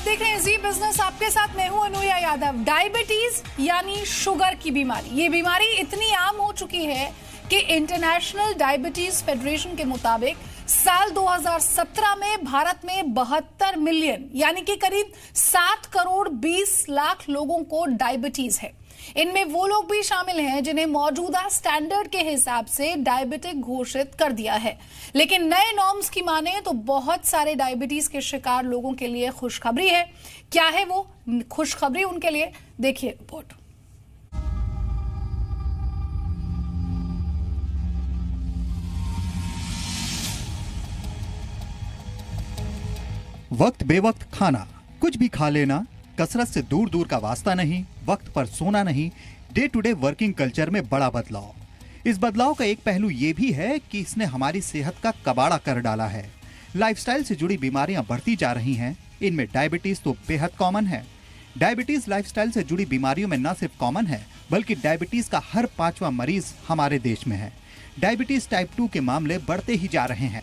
देख रहे हैं जी बिजनेस, आपके साथ मैं हूं अनुया यादव। डायबिटीज यानी शुगर की बीमारी, ये बीमारी इतनी आम हो चुकी है कि इंटरनेशनल डायबिटीज फेडरेशन के मुताबिक साल 2017 में भारत में 72 मिलियन यानी कि करीब 7 करोड़ 20 लाख लोगों को डायबिटीज है। इनमें वो लोग भी शामिल हैं जिन्हें मौजूदा स्टैंडर्ड के हिसाब से डायबिटिक घोषित कर दिया है। लेकिन नए नॉर्म्स की माने तो बहुत सारे डायबिटीज के शिकार लोगों के लिए खुशखबरी है। क्या है वो खुशखबरी उनके लिए, देखिए रिपोर्ट। वक्त बेवक्त खाना, कुछ भी खा लेना, कसरत से दूर दूर का वास्ता नहीं, वक्त पर सोना नहीं, day to day working culture में बड़ा बदलाव। इस बदलाव का एक पहलू ये भी है कि इसने हमारी सेहत का कबाड़ा कर डाला है। लाइफस्टाइल से जुड़ी बीमारियां बढ़ती जा रही हैं, इनमें डायबिटीज तो बेहद कॉमन है। डायबिटीज लाइफस्टाइल से जुड़ी बीमारियों में न सिर्फ कॉमन है, बल्कि डायबिटीज का हर 5वां मरीज हमारे देश में है। डायबिटीज टाइप 2 के मामले बढ़ते ही जा रहे हैं।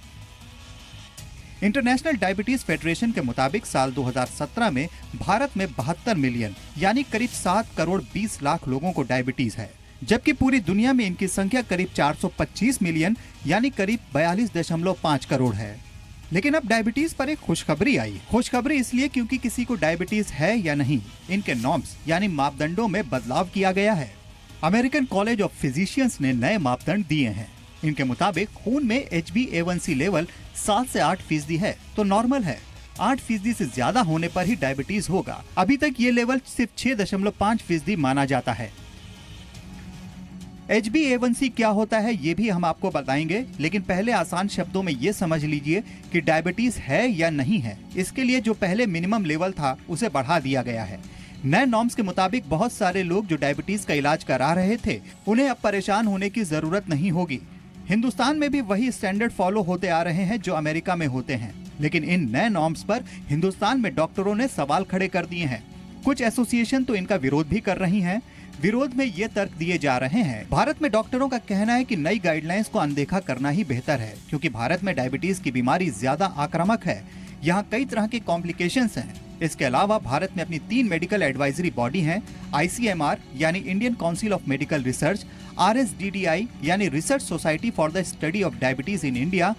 इंटरनेशनल डायबिटीज फेडरेशन के मुताबिक साल 2017 में भारत में 72 मिलियन यानी करीब 7 करोड़ 20 लाख लोगों को डायबिटीज है, जबकि पूरी दुनिया में इनकी संख्या करीब 425 मिलियन यानी करीब 42.5 करोड़ है। लेकिन अब डायबिटीज पर एक खुशखबरी आई। खुशखबरी इसलिए क्योंकि किसी को डायबिटीज है या नहीं, इनके नॉर्म्स यानी मापदंडों में बदलाव किया गया है। अमेरिकन कॉलेज ऑफ फिजिशियंस ने नए मापदंड दिए हैं। इनके मुताबिक खून में HbA1c लेवल 7 से 8% है तो नॉर्मल है। 8% से ज्यादा होने पर ही डायबिटीज होगा। अभी तक ये लेवल सिर्फ 6.5% माना जाता है। HbA1c क्या होता है ये भी हम आपको बताएंगे, लेकिन पहले आसान शब्दों में ये समझ लीजिए कि डायबिटीज है या नहीं है। इसके लिए जो पहले मिनिमम लेवल था उसे बढ़ा दिया गया है। नए नॉर्म्स के मुताबिक बहुत सारे लोग जो डायबिटीज का इलाज करा रहे थे उन्हें अब परेशान होने की जरूरत नहीं होगी। हिंदुस्तान में भी वही स्टैंडर्ड फॉलो होते आ रहे हैं जो अमेरिका में होते हैं, लेकिन इन नए नॉर्म्स पर हिंदुस्तान में डॉक्टरों ने सवाल खड़े कर दिए हैं। कुछ एसोसिएशन तो इनका विरोध भी कर रही हैं। विरोध में ये तर्क दिए जा रहे हैं, भारत में डॉक्टरों का कहना है कि नई गाइडलाइंस को अनदेखा करना ही बेहतर है, क्योंकि भारत में डायबिटीज की बीमारी ज्यादा आक्रामक है। यहाँ कई तरह के कॉम्प्लिकेशंस हैं। इसके अलावा भारत में अपनी 3 मेडिकल एडवाइजरी बॉडी हैं, ICMR यानी Indian council of medical research, RSDDI यानी research society for the study of diabetes in India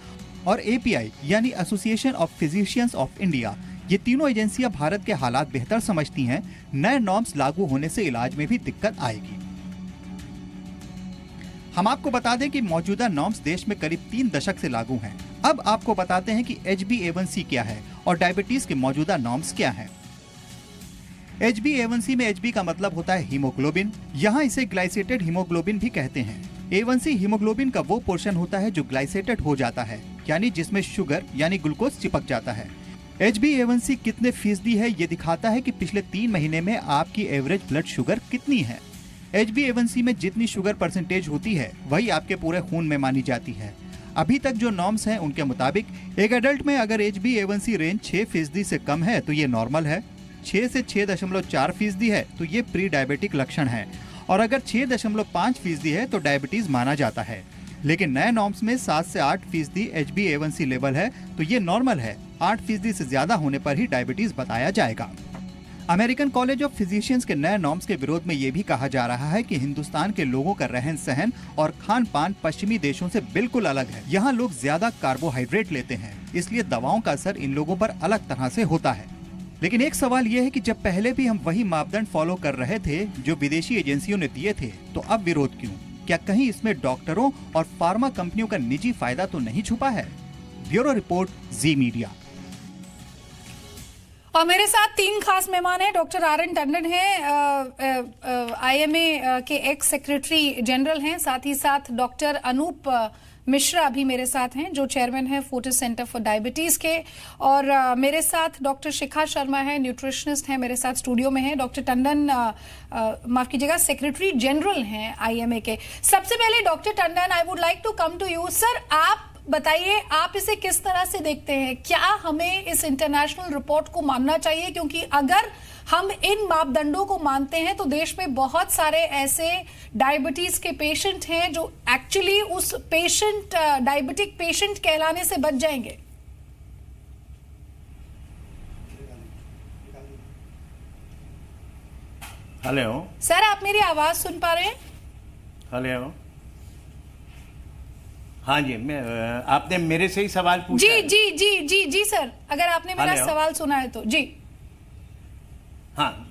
और API यानी association of physicians of India. ये तीनों एजेंसियां भारत के हालात बेहतर समझती हैं। नए नॉर्म्स लागू होने से इलाज में भी दिक्कत आएगी। हम आपको बता दें कि मौजूदा नॉर्म्स देश में करीब 3 दशक से लागू हैं। अब आपको बताते हैं कि HbA1c क्या है और डायबिटीज के मौजूदा नॉर्म्स क्या हैं। HbA1c में Hb का मतलब होता है हीमोग्लोबिन, यहाँ इसे ग्लाइसेटेड हीमोग्लोबिन भी कहते हैं। A1c हीमोग्लोबिन का वो पोर्शन होता है जो ग्लाइसेटेड हो जाता है, यानी जिसमें शुगर यानी ग्लूकोज चिपक जाता है। HbA1c कितने फीसदी है ये दिखाता है कि पिछले 3 महीने में आपकी एवरेज ब्लड शुगर कितनी है। HbA1c में जितनी शुगर परसेंटेज होती है वही आपके पूरे खून में मानी जाती है। अभी तक जो नॉर्म्स हैं उनके मुताबिक एक एडल्ट में अगर HbA1c रेंज 6% से कम है तो ये नॉर्मल है, 6 से 6.4% है तो ये प्री डायबिटिक लक्षण है, और अगर 6.5% है तो डायबिटीज माना जाता है। लेकिन नए नॉर्म्स में 7 से 8% HbA1c लेवल है तो ये नॉर्मल है। 8% से ज्यादा होने पर ही डायबिटीज बताया जाएगा। अमेरिकन कॉलेज ऑफ फिजिशियंस के नए नॉर्म्स के विरोध में ये भी कहा जा रहा है कि हिंदुस्तान के लोगों का रहन सहन और खान पान पश्चिमी देशों से बिल्कुल अलग है। यहाँ लोग ज्यादा कार्बोहाइड्रेट लेते हैं, इसलिए दवाओं का असर इन लोगों पर अलग तरह से होता है। लेकिन एक सवाल ये है कि जब पहले भी हम वही मापदंड फॉलो कर रहे थे जो विदेशी एजेंसियों ने दिए थे, तो अब विरोध क्यों? क्या कहीं इसमें डॉक्टरों और फार्मा कंपनियों का निजी फायदा तो नहीं छुपा है? ब्यूरो रिपोर्ट, जी मीडिया। और मेरे साथ 3 खास मेहमान हैं। डॉक्टर RN टंडन हैं, IMA के एक्स सेक्रेटरी जनरल हैं, साथ ही साथ डॉक्टर अनूप मिश्रा भी मेरे साथ हैं जो चेयरमैन है फोर्टिस सेंटर फॉर डायबिटीज के, और मेरे साथ डॉक्टर शिखा शर्मा है, न्यूट्रिशनिस्ट हैं, मेरे साथ स्टूडियो में हैं। डॉक्टर टंडन माफ कीजिएगा सेक्रेटरी जनरल हैं IMA के। सबसे पहले doctor Tandon, I would like to come to you sir. आप बताइए, आप इसे किस तरह से देखते हैं? क्या हमें इस इंटरनेशनल रिपोर्ट को मानना चाहिए? क्योंकि अगर हम इन मापदंडों को मानते हैं तो देश में बहुत सारे ऐसे डायबिटीज के पेशेंट हैं जो एक्चुअली उस पेशेंट डायबिटिक पेशेंट कहलाने से बच जाएंगे। हेलो सर, आप मेरी आवाज सुन पा रहे हैं? हेलो, हाँ जी, मैं आपने मेरे से ही सवाल पूछा जी है? जी जी जी जी सर, अगर आपने मेरा हेलो? सवाल सुना है तो जी। हाँ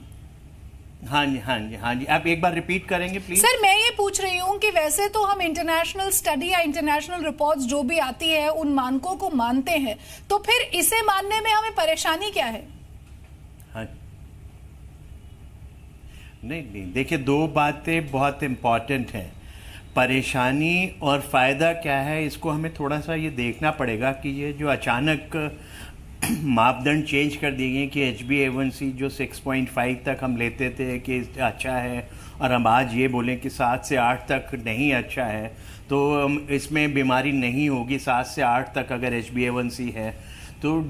हाँ जी, हाँ जी, हाँ जी, आप एक बार रिपीट करेंगे प्लीज? सर, मैं ये पूछ रही हूँ कि वैसे तो हम इंटरनेशनल स्टडी या इंटरनेशनल रिपोर्ट्स जो भी आती है उन मानकों को मानते हैं, तो फिर इसे मानने में हमें परेशानी क्या है? हाँ, नहीं, देखिए, दो बातें बहुत इम्पॉर्टेंट हैं। परेशानी और फ़ायदा क्या है, इसको हमें थोड़ा सा ये देखना पड़ेगा कि ये जो अचानक मापदंड चेंज कर दिए गए कि HbA1c जो 6.5 तक हम लेते थे कि अच्छा है, और हम आज ये बोलें कि 7 से 8 तक नहीं अच्छा है, तो इसमें बीमारी नहीं होगी 7 से 8 तक अगर HbA1c है। तो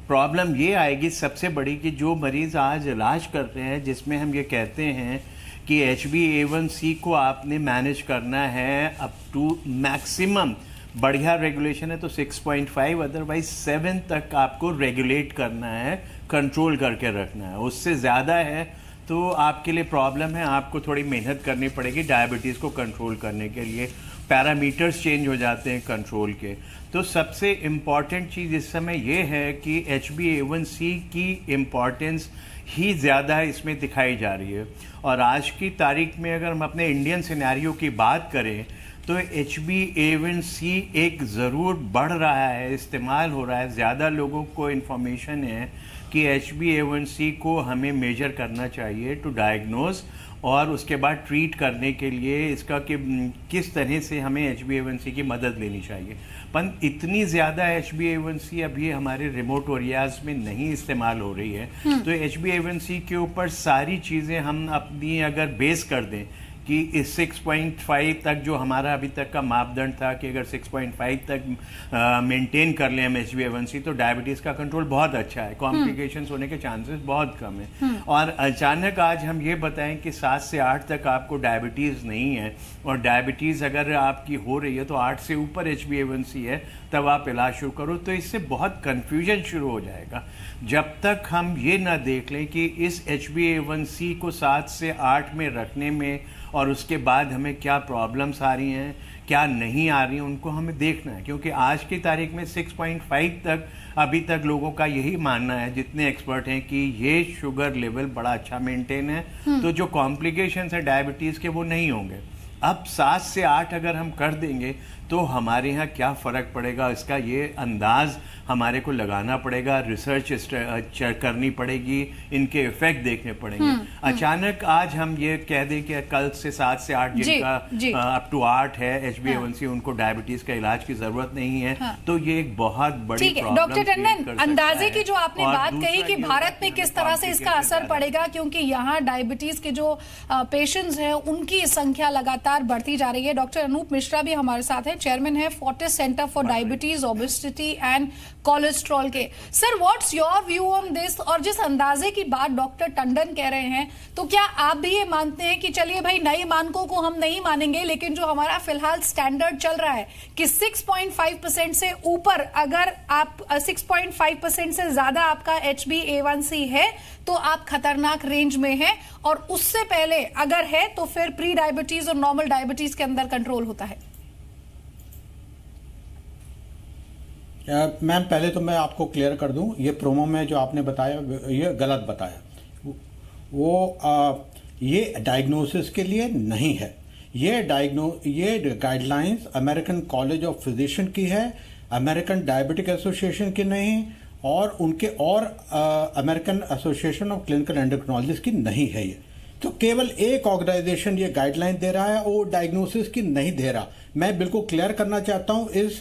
प्रॉब्लम ये आएगी सबसे बड़ी कि जो मरीज़ आज इलाज कर रहे हैं, जिसमें हम ये कहते हैं कि HbA1c को आपने मैनेज करना है अप टू मैक्सिमम, बढ़िया रेगुलेशन है तो 6.5, अदरवाइज 7 तक आपको रेगुलेट करना है, कंट्रोल करके रखना है। उससे ज़्यादा है तो आपके लिए प्रॉब्लम है, आपको थोड़ी मेहनत करनी पड़ेगी डायबिटीज़ को कंट्रोल करने के लिए। पैरामीटर्स चेंज हो जाते हैं कंट्रोल के। तो सबसे इम्पॉर्टेंट चीज़ इस समय ये है कि HbA1c की इम्पॉर्टेंस ही ज़्यादा इसमें दिखाई जा रही है। और आज की तारीख में अगर हम अपने इंडियन सिनेरियो की बात करें तो HbA1c एक ज़रूर बढ़ रहा है, इस्तेमाल हो रहा है, ज़्यादा लोगों को इन्फॉर्मेशन है कि HbA1c को हमें मेजर करना चाहिए टू डायग्नोज, और उसके बाद ट्रीट करने के लिए इसका कि किस तरह से हमें HbA1c की मदद लेनी चाहिए। पर इतनी ज़्यादा HbA1c अभी हमारे रिमोट एरियाज में नहीं इस्तेमाल हो रही है। तो HbA1c के ऊपर सारी चीज़ें हम अपनी अगर बेस कर दें कि इस 6.5 तक जो हमारा अभी तक का मापदंड था कि अगर 6.5 तक मेंटेन कर लें हम HbA1c तो डायबिटीज़ का कंट्रोल बहुत अच्छा है, कॉम्प्लिकेशंस होने के चांसेस बहुत कम है। और अचानक आज हम ये बताएं कि 7 से 8 तक आपको डायबिटीज़ नहीं है, और डायबिटीज़ अगर आपकी हो रही है तो 8 से ऊपर HbA1c है, तब आप इलाज शुरू करो, तो इससे बहुत कन्फ्यूजन शुरू हो जाएगा। जब तक हम ये ना देख लें कि इस HbA1c को 7 से 8 में रखने में और उसके बाद हमें क्या प्रॉब्लम्स आ रही हैं, क्या नहीं आ रही हैं, उनको हमें देखना है। क्योंकि आज की तारीख में 6.5 तक अभी तक लोगों का यही मानना है, जितने एक्सपर्ट हैं, कि ये शुगर लेवल बड़ा अच्छा मेंटेन है, तो जो कॉम्प्लिकेशंस है डायबिटीज़ के वो नहीं होंगे। अब 7 से 8 अगर हम कर देंगे तो हमारे यहाँ क्या फ़र्क पड़ेगा, इसका ये अंदाज़ हमारे को लगाना पड़ेगा, रिसर्च करनी पड़ेगी, इनके इफेक्ट देखने पड़ेंगे। अचानक आज हम ये कह दें कि कल से 7 से 8 जिनका अप टू 8 है HbA1c, उनको डायबिटीज़ का इलाज की ज़रूरत नहीं है। तो ये एक बहुत बड़ी प्रॉब्लम। डॉक्टर टंडन, अंदाजे की जो आपने बात कही कि भारत में किस तरह से इसका असर पड़ेगा, क्योंकि यहाँ डायबिटीज़ के जो पेशेंट्स हैं उनकी संख्या लगातार बढ़ती जा रही है। डॉक्टर अनूप मिश्रा भी हमारे साथ हैं, चेयरमैन है Fortis centre for diabetes, obesity and cholesterol के। Sir, what's your view on this? और जिस अंदाजे की बात डॉक्टर टंडन कह रहे हैं, तो क्या आप भी ये मानते हैं कि चलिए भाई, नए मानकों को हम नहीं मानेंगे, लेकिन जो हमारा फिलहाल स्टैंडर्ड चल रहा है कि 6.5% से ऊपर, अगर आप 6.5% से ज्यादा आपका HbA1c है तो आप खतरनाक रेंज में हैं, और उससे पहले अगर है तो फिर प्री डायबिटीज और नॉर्मल डायबिटीज के अंदर कंट्रोल होता है? मैम, पहले तो मैं आपको क्लियर कर दूं, ये प्रोमो में जो आपने बताया ये गलत बताया। ये डायग्नोसिस के लिए नहीं है। ये guidelines American college of physician की है, अमेरिकन डायबिटिक एसोसिएशन की नहीं, और उनके और American association of clinical endocrinologist की नहीं है। ये तो केवल एक ऑर्गेनाइजेशन ये गाइडलाइन दे रहा है, वो डायग्नोसिस की नहीं दे रहा। मैं बिल्कुल क्लियर करना चाहता हूं इस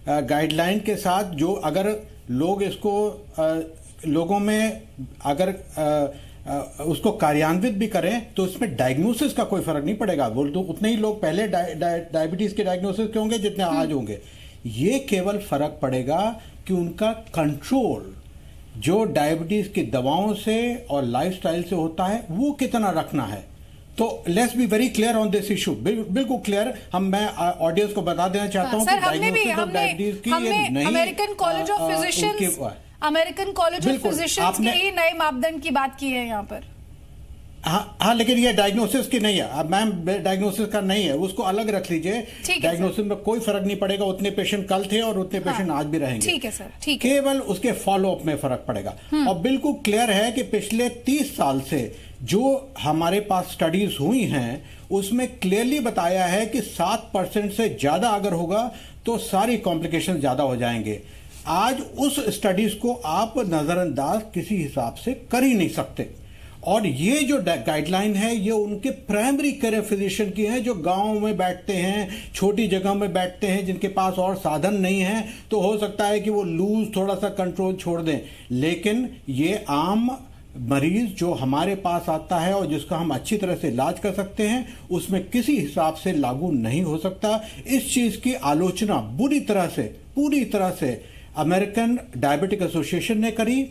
गाइडलाइन के साथ, जो अगर लोग इसको लोगों में अगर उसको कार्यान्वित भी करें तो इसमें डायग्नोसिस का कोई फर्क नहीं पड़ेगा। वो तो उतने ही लोग पहले डायबिटीज के डायग्नोसिस के होंगे जितने आज होंगे। ये केवल फर्क पड़ेगा कि उनका कंट्रोल जो डायबिटीज की दवाओं से और लाइफस्टाइल से होता है वो कितना रखना है। तो let's be very clear on this issue, बिल्कुल क्लियर। मैं ऑडियंस को बता देना चाहता हूं कि डायग्नोसिस ऑफ डायबिटीज की ये नहीं, अमेरिकन कॉलेज ऑफ फिजिशियंस के ही नए मापदंड की बात की है यहाँ पर। हाँ, लेकिन ये डायग्नोसिस की नहीं है। अब मैम डायग्नोसिस का नहीं है, उसको अलग रख लीजिए। डायग्नोसिस में कोई फर्क नहीं पड़ेगा, उतने पेशेंट कल थे और उतने पेशेंट आज भी रहेंगे। ठीक है सर, ठीक है। केवल उसके फॉलोअप में फर्क पड़ेगा। और बिल्कुल क्लियर है कि पिछले 30 साल से जो हमारे पास स्टडीज हुई हैं उसमें क्लियरली बताया है कि 7% से ज्यादा अगर होगा तो सारी कॉम्प्लिकेशन ज्यादा हो जाएंगे। आज उस स्टडीज को आप नजरअंदाज किसी हिसाब से कर ही नहीं सकते। और ये जो गाइडलाइन है ये उनके प्राइमरी केयर फिजिशियन की है, जो गांव में बैठते हैं, छोटी जगह में बैठते हैं, जिनके पास और साधन नहीं है। तो हो सकता है कि वो लूज थोड़ा सा कंट्रोल छोड़ दें, लेकिन ये आम मरीज जो हमारे पास आता है और जिसका हम अच्छी तरह से इलाज कर सकते हैं उसमें किसी हिसाब से लागू नहीं हो सकता। इस चीज की आलोचना पूरी तरह से अमेरिकन डायबिटिक एसोसिएशन ने करी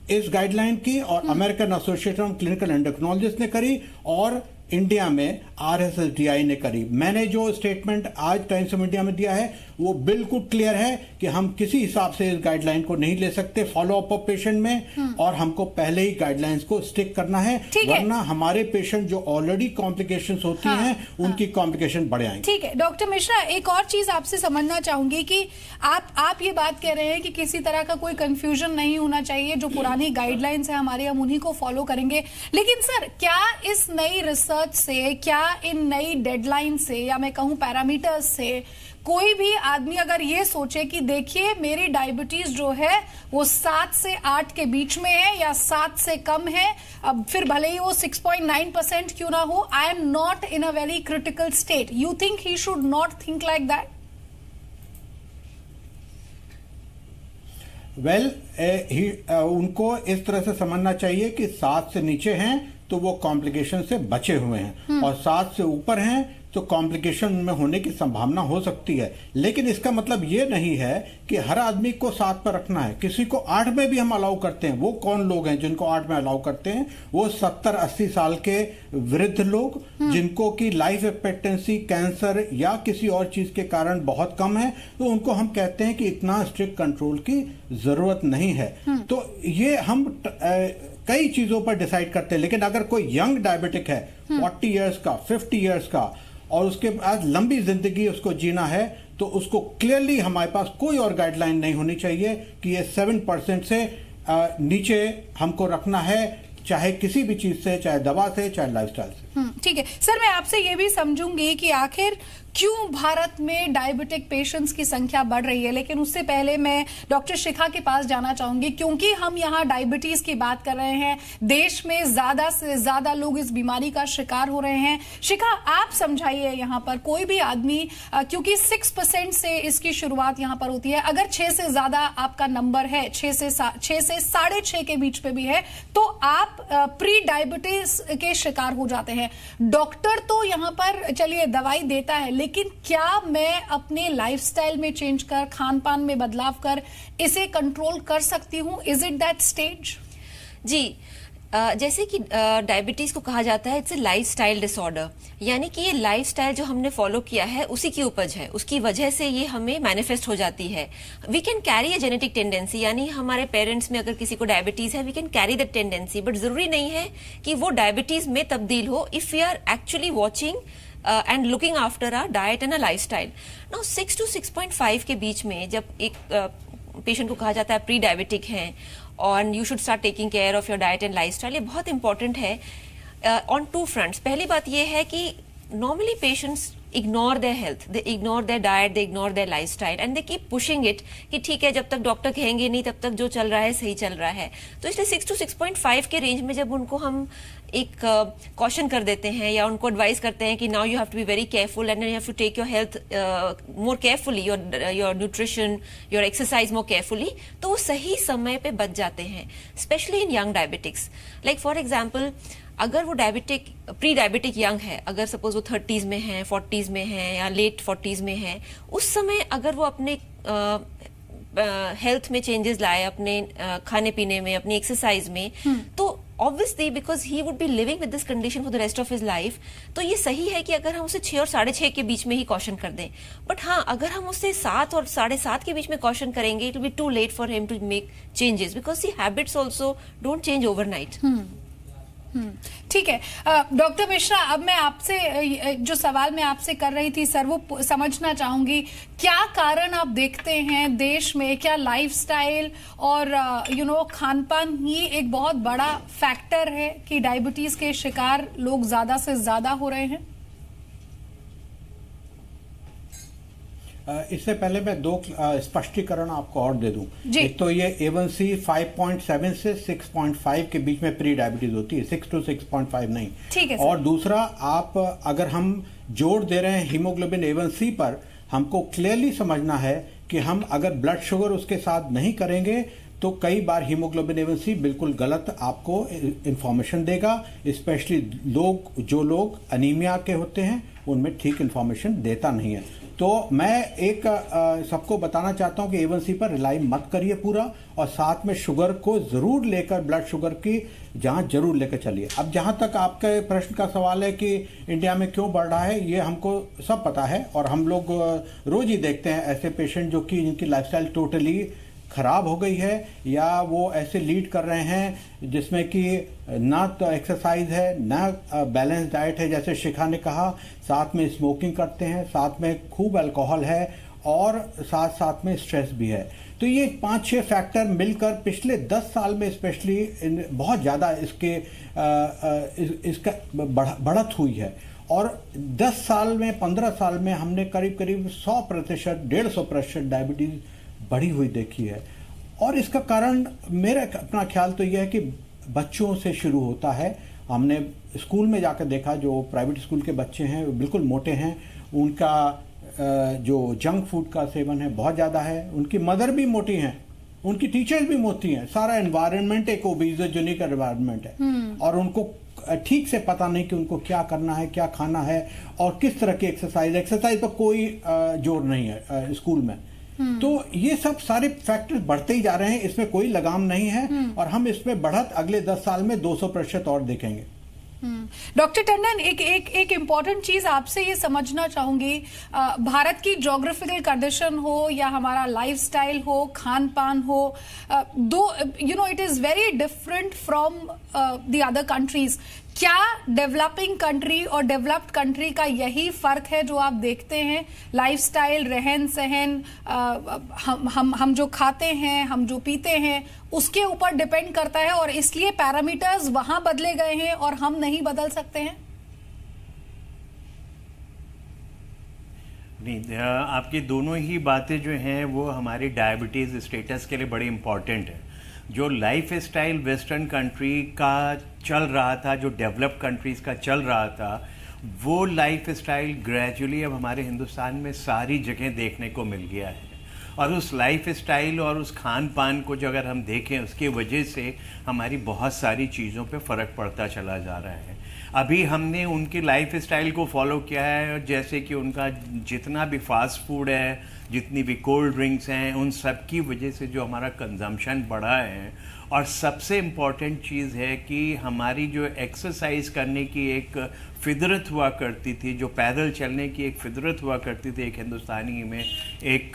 इस गाइडलाइन की, और American association of clinical endocrinologist ने करी, और इंडिया में RSSDI ने करी। मैंने जो स्टेटमेंट आज टाइम्स ऑफ इंडिया में दिया है वो बिल्कुल क्लियर है कि हम किसी हिसाब से इस गाइडलाइन को नहीं ले सकते फॉलोअप ऑफ पेशेंट में, और हमको पहले ही गाइडलाइंस को स्टिक करना है, वरना हमारे पेशेंट जो ऑलरेडी कॉम्प्लिकेशंस होती हैं उनकी कॉम्प्लिकेशन बढ़ आएंगी। ठीक है डॉक्टर मिश्रा, एक और चीज आपसे समझना चाहूंगी कि आप ये बात कह रहे हैं कि किसी तरह का कोई कंफ्यूजन नहीं होना चाहिए, जो पुरानी गाइडलाइंस है हमारी हम उन्हीं को फॉलो करेंगे। लेकिन सर, क्या इस नई रिसर्च से, क्या इन नई डेडलाइन से, या मैं कहूं पैरामीटर्स से, कोई भी आदमी अगर ये सोचे कि देखिए मेरी डायबिटीज जो है वो 7 से 8 के बीच में है या 7 से कम है, अब फिर भले ही वो 6.9% क्यों ना हो, I am not in a very critical state, you think he should not think like that? उनको इस तरह से समझना चाहिए कि 7 से नीचे हैं तो वो कॉम्प्लिकेशन से बचे हुए हैं, और 7 से ऊपर हैं तो कॉम्प्लिकेशन में होने की संभावना हो सकती है। लेकिन इसका मतलब ये नहीं है कि हर आदमी को 7 पर रखना है। किसी को 8 में भी हम अलाउ करते हैं। वो कौन लोग हैं जिनको 8 में अलाउ करते हैं? वो 70-80 साल के वृद्ध लोग जिनको की लाइफ एक्सपेक्टेंसी कैंसर या किसी और चीज के कारण बहुत कम है, तो उनको हम कहते हैं कि इतना स्ट्रिक्ट कंट्रोल की जरूरत नहीं है। तो ये हम कई चीजों पर डिसाइड करते हैं। लेकिन अगर कोई यंग डायबिटिक है 40 इयर्स का, 50 इयर्स का, और उसके बाद लंबी जिंदगी उसको जीना है, तो उसको क्लियरली हमारे पास कोई और गाइडलाइन नहीं होनी चाहिए कि ये 7% से नीचे हमको रखना है, चाहे किसी भी चीज से, चाहे दवा से, चाहे लाइफस्टाइल से। ठीक है सर, मैं आपसे ये भी समझूंगी कि आखिर क्यों भारत में डायबिटिक पेशेंट्स की संख्या बढ़ रही है, लेकिन उससे पहले मैं डॉक्टर शिखा के पास जाना चाहूंगी, क्योंकि हम यहाँ डायबिटीज की बात कर रहे हैं, देश में ज्यादा से ज्यादा लोग इस बीमारी का शिकार हो रहे हैं। शिखा, आप समझाइए यहाँ पर, कोई भी आदमी, क्योंकि 6% से इसकी शुरुआत यहाँ पर होती है, अगर 6 से ज्यादा आपका नंबर है, 6 से 6.5 के बीच पे भी है, तो आप प्री डायबिटीज के शिकार हो जाते हैं। डॉक्टर तो यहाँ पर चलिए दवाई देता है, लेकिन क्या मैं अपने लाइफस्टाइल में चेंज कर, खान पान में बदलाव कर इसे कंट्रोल कर सकती हूँ? Is it that stage? जी, जैसे कि डायबिटीज को कहा जाता है इट्स ए लाइफस्टाइल डिसऑर्डर, यानी कि ये लाइफस्टाइल जो हमने फॉलो किया है उसी की उपज है, उसकी वजह से ये हमें मैनिफेस्ट हो जाती है। We can carry a genetic tendency, यानी हमारे पेरेंट्स में अगर किसी को डायबिटीज है we can carry that tendency, but जरूरी नहीं है कि वो डायबिटीज में तब्दील हो if we are actually watching and looking after a diet and a lifestyle. Now 6 to 6.5 के बीच में जब एक पेशेंट को कहा जाता है प्री डायबिटिक है और you should start taking care of your diet and lifestyle, ये बहुत इंपॉर्टेंट है ऑन 2 fronts। पहली बात ये है कि normally patients ignore their health, they ignore their diet, they ignore there lifestyle and they keep pushing it कि ठीक है जब तक डॉक्टर कहेंगे नहीं तब तक जो चल रहा है सही चल रहा है। तो इसलिए 6 to 6.5 के रेंज में जब उनको हम एक कॉशन कर देते हैं या उनको एडवाइस करते हैं कि now you have to be very careful and you have to take your health more carefully, your nutrition, your exercise more carefully, तो वो सही समय पे बच जाते हैं, specially in young diabetics. Like for example, अगर वो डायबिटिक प्री डायबिटिक यंग है, अगर सपोज वो 30s में है, 40s में है या लेट 40s में है, उस समय अगर वो अपने हेल्थ में चेंजेस लाए, अपने खाने पीने में, अपनी एक्सरसाइज में, तो obviously because he would be living with this condition for the rest of his life, तो ये सही है कि अगर हम उसे 6 और 6.5 के बीच में ही कॉशन कर दें। बट हाँ, अगर हम उससे 7 और 7.5 के बीच में कॉशन करेंगे, it will be too late for him to make changes because the habits also don't change overnight. ठीक है। डॉक्टर मिश्रा, अब मैं आपसे जो सवाल मैं आपसे कर रही थी सर, वो समझना चाहूंगी, क्या कारण आप देखते हैं देश में, क्या लाइफस्टाइल और खान पान ही एक बहुत बड़ा फैक्टर है कि डायबिटीज के शिकार लोग ज्यादा से ज्यादा हो रहे हैं? इससे पहले मैं दो स्पष्टीकरण आपको और दे दूं। जी। एक तो ये A1C 5.7 से 6.5 के बीच में प्री डायबिटीज होती है, 6 to 6.5 नहीं। ठीक है सर। और दूसरा, आप अगर हम जोर दे रहे हैं हीमोग्लोबिन A1C पर, हमको क्लियरली समझना है कि हम अगर ब्लड शुगर उसके साथ नहीं करेंगे तो कई बार हीमोग्लोबिन A1C बिल्कुल गलत आपको इंफॉर्मेशन देगा, स्पेशली जो लोग अनीमिया के होते हैं उनमें ठीक इंफॉर्मेशन देता नहीं है। तो मैं एक सबको बताना चाहता हूं कि A1C पर रिलाई मत करिए पूरा, और साथ में शुगर को जरूर लेकर, ब्लड शुगर की जांच जरूर लेकर चलिए। अब जहां तक आपके प्रश्न का सवाल है कि इंडिया में क्यों बढ़ रहा है, ये हमको सब पता है और हम लोग रोज ही देखते हैं ऐसे पेशेंट जो कि जिनकी लाइफस्टाइल टोटली खराब हो गई है, या वो ऐसे लीड कर रहे हैं जिसमें कि ना तो एक्सरसाइज है ना बैलेंस डाइट है, जैसे शिखा ने कहा, साथ में स्मोकिंग करते हैं, साथ में खूब अल्कोहल है और साथ साथ में स्ट्रेस भी है। तो ये 5-6 फैक्टर मिलकर पिछले 10 साल में स्पेशली बहुत ज़्यादा इसका बढ़त हुई है। और 10 साल में, 15 साल में हमने करीब करीब 100%, 150% डायबिटीज बढ़ी हुई देखी है। और इसका कारण मेरा अपना ख्याल तो यह है कि बच्चों से शुरू होता है। हमने स्कूल में जाकर देखा, जो प्राइवेट स्कूल के बच्चे हैं वो बिल्कुल मोटे हैं, उनका जो जंक फूड का सेवन है बहुत ज़्यादा है, उनकी मदर भी मोटी हैं, उनकी टीचर्स भी मोटी हैं, सारा एनवायरनमेंट एक ओबेसिटी एनवायरनमेंट है। और उनको ठीक से पता नहीं कि उनको क्या करना है, क्या खाना है और किस तरह की एक्सरसाइज पर कोई जोर नहीं है स्कूल में। तो ये सब सारे फैक्टर्स बढ़ते ही जा रहे हैं, इसमें कोई लगाम नहीं है, और हम इसमें बढ़त अगले 10 साल में 200% और देखेंगे। डॉक्टर टंडन, एक इम्पॉर्टेंट चीज आपसे ये समझना चाहूंगी, भारत की ज्योग्राफिकल कंडीशन हो या हमारा लाइफस्टाइल हो, खान पान हो, it is very different from the other countries. क्या डेवलपिंग कंट्री और डेवलप्ड कंट्री का यही फर्क है जो आप देखते हैं? लाइफस्टाइल, रहन सहन, हम जो खाते हैं, हम जो पीते हैं, उसके ऊपर डिपेंड करता है, और इसलिए पैरामीटर्स वहां बदले गए हैं और हम नहीं बदल सकते हैं? नहीं, आपकी दोनों ही बातें जो हैं वो हमारी डायबिटीज़ स्टेटस के लिए बड़ी इम्पॉर्टेंट है। जो लाइफ स्टाइल वेस्टर्न कंट्री का चल रहा था, जो डेवलप्ड कंट्रीज़ का चल रहा था, वो लाइफ स्टाइल ग्रेजुअली अब हमारे हिंदुस्तान में सारी जगह देखने को मिल गया है। और उस लाइफ स्टाइल और उस खान पान को जो अगर हम देखें, उसकी वजह से हमारी बहुत सारी चीज़ों पे फ़र्क पड़ता चला जा रहा है। अभी हमने उनकी लाइफ स्टाइल को फॉलो किया है, जैसे कि उनका जितना भी फास्ट फूड है, जितनी भी कोल्ड ड्रिंक्स हैं, उन सब की वजह से जो हमारा कंजम्पशन बढ़ा है। और सबसे इम्पॉर्टेंट चीज़ है कि हमारी जो एक्सरसाइज करने की एक फितरत हुआ करती थी, जो पैदल चलने की एक फितरत हुआ करती थी एक हिंदुस्तानी में, एक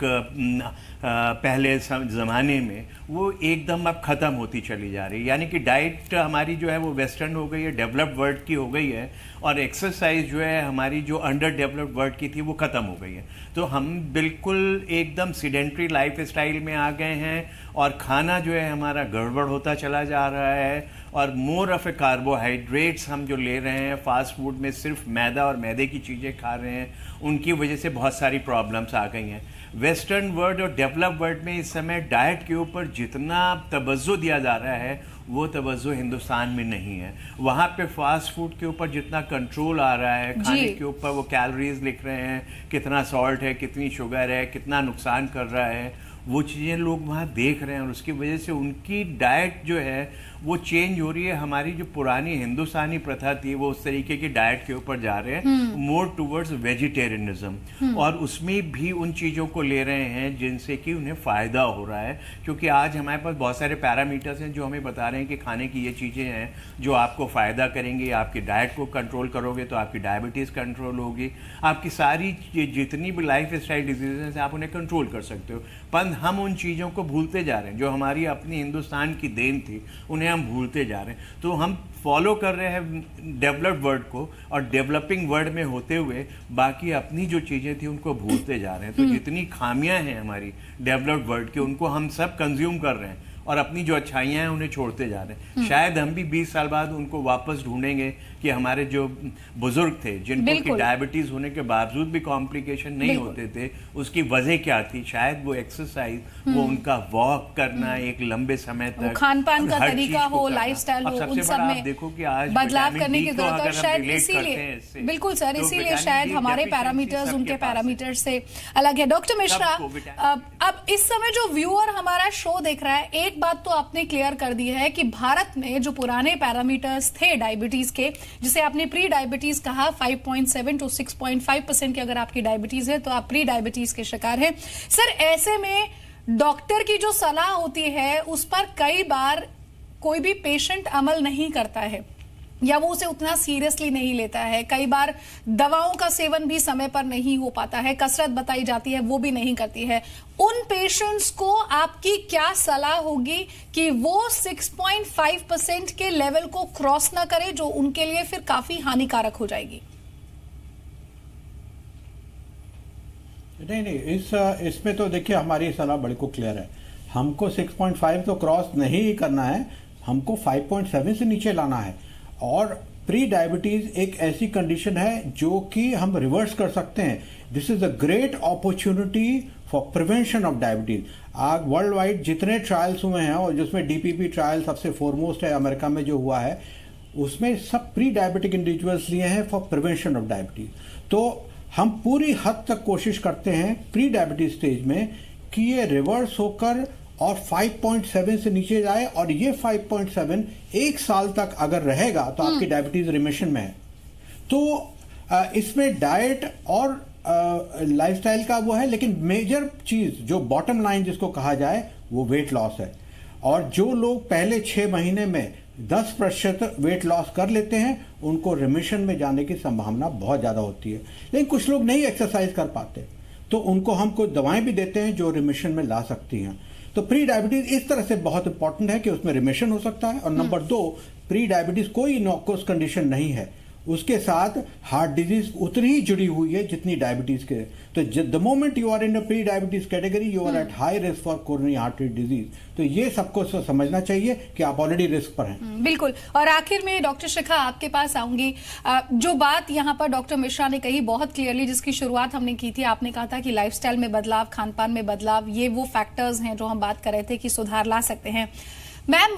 पहले ज़माने में, वो एकदम अब ख़त्म होती चली जा रही है। यानी कि डाइट हमारी जो है वो वेस्टर्न हो गई है, डेवलप्ड वर्ल्ड की हो गई है, और एक्सरसाइज जो है हमारी जो अंडर डेवलप्ड वर्ल्ड की थी वो ख़त्म हो गई है। तो हम बिल्कुल एकदम सीडेंट्री लाइफ स्टाइल में आ गए हैं, और खाना जो है हमारा गड़बड़ होता चला जा रहा है, और मोर ऑफ ए कार्बोहाइड्रेट्स हम जो ले रहे हैं, फास्ट फूड में सिर्फ मैदा और मैदे की चीज़ें खा रहे हैं, उनकी वजह से बहुत सारी प्रॉब्लम्स आ गई हैं। वेस्टर्न वर्ल्ड और डेवलप्ड वर्ल्ड में इस समय डाइट के ऊपर जितना तवज्जो दिया जा रहा है वो तवज्जो हिंदुस्तान में नहीं है। वहाँ पे फास्ट फूड के ऊपर जितना कंट्रोल आ रहा है, खाने के ऊपर वो कैलोरीज लिख रहे हैं, कितना सॉल्ट है, कितनी शुगर है, कितना नुकसान कर रहा है, वो चीज़ें लोग वहाँ देख रहे हैं, और उसकी वजह से उनकी डाइट जो है वो चेंज हो रही है। हमारी जो पुरानी हिंदुस्तानी प्रथा थी वो उस तरीके की डाइट के ऊपर जा रहे हैं, मोर टूवर्ड्स वेजिटेरियनिज्म, और उसमें भी उन चीज़ों को ले रहे हैं जिनसे कि उन्हें फ़ायदा हो रहा है। क्योंकि आज हमारे पास बहुत सारे पैरामीटर्स हैं जो हमें बता रहे हैं कि खाने की ये चीज़ें हैं जो आपको फ़ायदा करेंगी। आपकी डाइट को कंट्रोल करोगे तो आपकी डायबिटीज़ कंट्रोल होगी, आपकी सारी जितनी भी लाइफ स्टाइल डिजीज़ हैं आप उन्हें कंट्रोल कर सकते हो। पर हम उन चीज़ों को भूलते जा रहे हैं जो हमारी अपनी हिंदुस्तान की देन थी, उन्हें हम भूलते जा रहे हैं। तो हम फॉलो कर रहे हैं डेवलप्ड वर्ल्ड को और डेवलपिंग वर्ल्ड में होते हुए बाकी अपनी जो चीज़ें थी उनको भूलते जा रहे हैं। तो जितनी खामियां हैं हमारी डेवलप्ड वर्ल्ड की, उनको हम सब कंज्यूम कर रहे हैं और अपनी जो अच्छाइयाँ हैं उन्हें छोड़ते जा रहे हैं। शायद हम भी 20 साल बाद उनको वापस ढूंढेंगे कि हमारे जो बुजुर्ग थे जिनको कि डायबिटीज होने के बावजूद भी कॉम्प्लिकेशन नहीं होते थे, उसकी वजह क्या थी? शायद वो एक्सरसाइज, वो उनका वॉक करना एक लंबे समय तक, खान पान का तरीका हो, लाइफस्टाइल हो, उन सब में देखो कि आज बदलाव करने की जरूरत है। शायद इसीलिए, बिल्कुल सर, इसीलिए शायद हमारे पैरामीटर्स उनके पैरामीटर्स से अलग है। डॉक्टर मिश्रा, अब इस समय जो व्यूअर हमारा शो देख रहा है, एक बात तो आपने क्लियर कर दी है कि भारत में जो पुराने पैरामीटर्स थे डायबिटीज के, जिसे आपने प्री डायबिटीज कहा, 5.7 to 6.5% की अगर आपकी डायबिटीज है तो आप प्री डायबिटीज के शिकार हैं। सर, ऐसे में डॉक्टर की जो सलाह होती है उस पर कई बार कोई भी पेशेंट अमल नहीं करता है या वो उसे उतना सीरियसली नहीं लेता है। कई बार दवाओं का सेवन भी समय पर नहीं हो पाता है, कसरत बताई जाती है वो भी नहीं करती है। उन पेशेंट्स को आपकी क्या सलाह होगी कि वो 6.5% के लेवल को क्रॉस ना करे, जो उनके लिए फिर काफी हानिकारक हो जाएगी? नहीं, इसमें तो देखिए हमारी सलाह बड़ी को क्लियर है। हमको 6.5 तो क्रॉस नहीं करना है, हमको 5.7 से नीचे लाना है। और प्री डायबिटीज एक ऐसी कंडीशन है जो कि हम रिवर्स कर सकते हैं। This is a great opportunity for prevention of diabetes. आज वर्ल्ड वाइड जितने ट्रायल्स हुए हैं और जिसमें डीपीपी ट्रायल सबसे फोरमोस्ट है अमेरिका में जो हुआ है, उसमें सब प्री डायबिटिक इंडिविजुअल्स लिए हैं फॉर प्रिवेंशन ऑफ डायबिटीज। तो हम पूरी हद तक कोशिश करते हैं प्री डायबिटीज स्टेज में कि ये रिवर्स होकर और 5.7 से नीचे जाए, और ये 5.7 एक साल तक अगर रहेगा तो आपकी डायबिटीज रिमिशन में है। तो इसमें डाइट और लाइफस्टाइल का वो है, लेकिन मेजर चीज जो बॉटम लाइन जिसको कहा जाए वो वेट लॉस है। और जो लोग पहले 6 महीने में 10% वेट लॉस कर लेते हैं उनको रिमिशन में जाने की संभावना बहुत ज्यादा होती है। लेकिन कुछ लोग नहीं एक्सरसाइज कर पाते तो उनको हम कुछ दवाएं भी देते हैं जो रिमिशन में ला सकती हैं। तो प्री डायबिटीज इस तरह से बहुत इंपॉर्टेंट है कि उसमें रिमिशन हो सकता है। और नंबर 2, प्री डायबिटीज कोई इनॉक्यूअस कंडीशन नहीं है, उसके साथ हार्ट डिजीज उतनी ही जुड़ी हुई है जितनी डायबिटीज के। तो the moment you are in a pre diabetes category you are at high risk for coronary artery disease. तो ये सबको समझना चाहिए कि आप ऑलरेडी रिस्क पर हैं। बिल्कुल। और आखिर में डॉक्टर शिखा आपके पास आऊंगी। जो बात यहाँ पर डॉक्टर मिश्रा ने कही बहुत क्लियरली, जिसकी शुरुआत हमने की थी, आपने कहा था कि लाइफस्टाइल में बदलाव, खान पान में बदलाव, ये वो फैक्टर्स हैं जो हम बात कर रहे थे कि सुधार ला सकते हैं। मैम,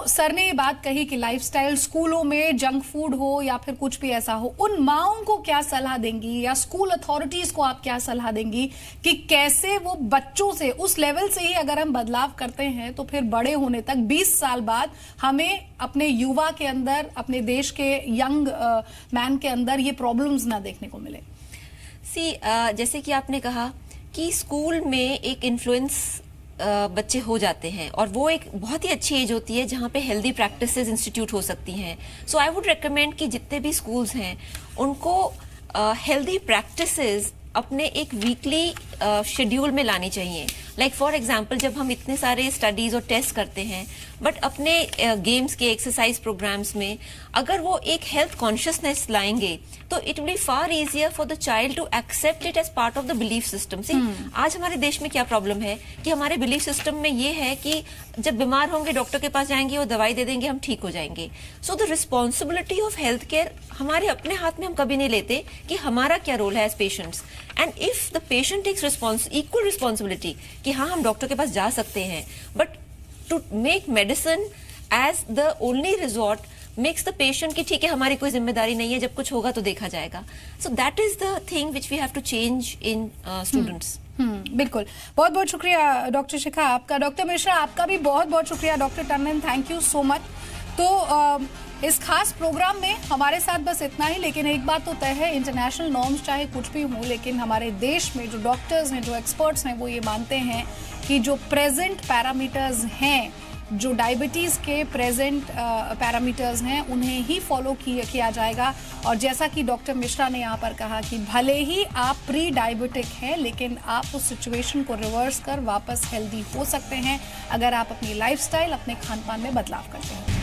सर ने ये बात कही कि लाइफस्टाइल, स्कूलों में जंक फूड हो या फिर कुछ भी ऐसा हो, उन माओं को क्या सलाह देंगी या स्कूल अथॉरिटीज को आप क्या सलाह देंगी कि कैसे वो बच्चों से उस लेवल से ही अगर हम बदलाव करते हैं तो फिर बड़े होने तक 20 साल बाद हमें अपने युवा के अंदर, अपने देश के यंग मैन के अंदर ये प्रॉब्लम्स ना देखने को मिले? जैसे कि आपने कहा कि स्कूल में एक इन्फ्लुएंस बच्चे हो जाते हैं और वो एक बहुत ही अच्छी एज होती है जहाँ पे हेल्दी प्रैक्टिसेस इंस्टीट्यूट हो सकती हैं। सो आई वुड रेकमेंड कि जितने भी स्कूल्स हैं उनको हेल्दी प्रैक्टिसेस अपने एक वीकली शेड्यूल में लानी चाहिए। लाइक फॉर एग्जांपल, जब हम इतने सारे स्टडीज और टेस्ट करते हैं बट अपने गेम्स के एक्सरसाइज प्रोग्राम्स में अगर वो एक हेल्थ कॉन्शियसनेस लाएंगे तो it will be far easier for the child to accept it as part of the belief system. See, आज हमारे देश में क्या प्रॉब्लम है कि हमारे बिलीफ सिस्टम में ये है कि जब बीमार होंगे डॉक्टर के पास जाएंगे, वो दवाई दे देंगे, हम ठीक हो जाएंगे। So the responsibility of health care हमारे अपने हाथ में हम कभी नहीं लेते कि हमारा क्या रोल है as patients. And if the patient takes equal responsibility कि हाँ हम डॉक्टर के पास जा सकते हैं, but to make medicine as the only resort makes the patient कि ठीक है हमारी कोई जिम्मेदारी नहीं है, जब कुछ होगा तो देखा जाएगा। So that is the thing which we have to change in students. बिल्कुल। बहुत बहुत शुक्रिया डॉक्टर शिखा आपका। डॉक्टर मिश्रा आपका भी बहुत बहुत शुक्रिया। Doctor Tandon, thank you so much. तो इस खास प्रोग्राम में हमारे साथ बस इतना ही, लेकिन एक बात तो तय है, इंटरनेशनल नॉर्म्स चाहे कुछ भी हो, लेकिन हमारे देश में जो डॉक्टर्स हैं, जो एक्सपर्ट्स हैं, वो ये मानते हैं कि जो प्रेजेंट पैरामीटर्स हैं जो डायबिटीज़ के प्रेजेंट पैरामीटर्स हैं उन्हें ही फॉलो किया जाएगा। और जैसा कि डॉक्टर मिश्रा ने यहाँ पर कहा कि भले ही आप प्री डायबिटिक हैं, लेकिन आप उस सिचुएशन को रिवर्स कर वापस हेल्दी हो सकते हैं अगर आप अपनी लाइफस्टाइल, अपने खान पान में बदलाव करते हैं।